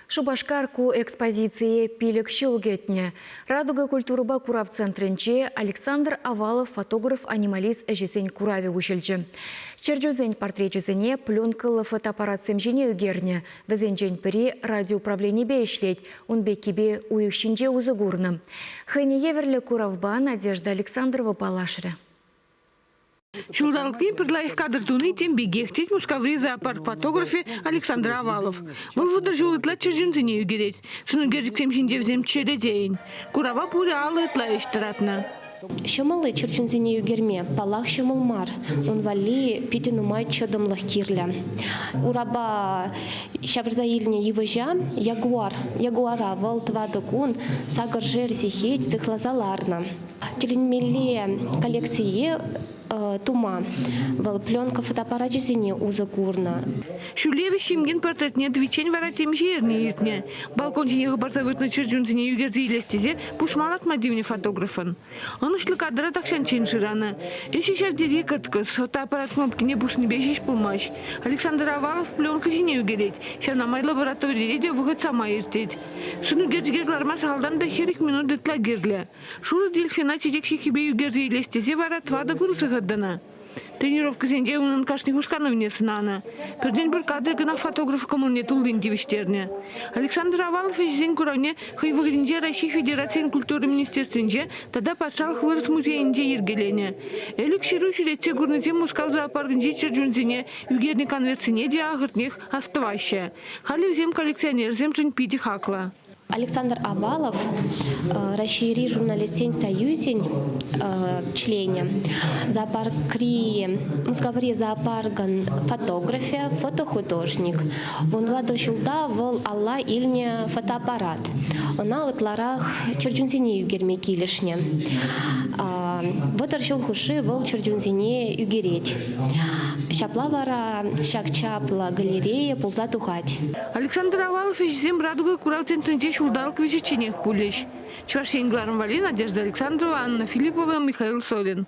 Шубашкарку экспозиции «Пилек щелгетне». Радуга культурыба Курав центринче Александр Авалов фотограф-анималист әжесен Кураве ушелчі. Черджузень портретчесене пленкалы фотоаппарат семжене үгерне. Візенжен пірі радиоуправление бейшлет, он беккебе уйықшинже узыгурны. Хэне еверлі Куравба Надежда Александрова Палашры. Шулдалкин предлаих кадр туны тем бегехтеть мусковые зоопарк фотографии Александр Авалов. Вол выдержал itla чержинзине югереть. Сунугердик семшинде взем чередейн. Курава пуля алы itla иштератна. Шамалы черчунзине югерме, палах шамалмар, он вали питинумай чадамлах кирля. Ураба шаврзаильня еважа, ягуара вал твадагун, сагар жерси хеть цихлазаларна. Теленмеле коллекции тума, вал пленка фотоаппаратчесене узакурна. Шулеви шимген портретне двичень варатем жерни иртне. Балкон тенега бортовытна черчунзине югерзи илестезе, пусмалат мадивне фотографан. Он ушли кадра такшан ченширана. И сейчас директорка с фотоаппарат кнопки не пусть не бежишь помощь. Александр Авалов пленка зине югереть. Сейчас на май лаборатории де выход сама иртеть. Суну герцигер глармас халдан до херик минут детла герля. Шуры дельфина чечекши хибе югерзи илестезе варат вада гурсыгаддана. Тренировка зенде унын кашник ускановне сынана. Перден бір кадры гына фотограф коммуне тулдын девиштерне. Александр Авалов зен куравне хайвыгринде Россия Федерации культуры министерственде тогда патшалық вырыс музейінде ергелене. Элік ширу ширетсе гурнызе мускал зоопаркынде черджунзине югерни конверсине де ағыртнех аставаще. Хали взем коллекционер зем жын пиди хакла. Александр Авалов, расшири журналистень союзень члене, зоопаркри, мусковри зоопарган фотография, фотохудожник. Вон вада шулда вол алла ильня фотоаппарат. Она утларах черджунзине югерме килишне. Вот аршил хуши вол черджунзине югереть. Шаплавара, шакчапла галерея полза тухать. Александр Авалов зем радуга Курав центринде шулдалк визиченех пулеш. Чвашень Гларм Вали, Надежда Александрова, Анна Филиппова, Михаил Солин.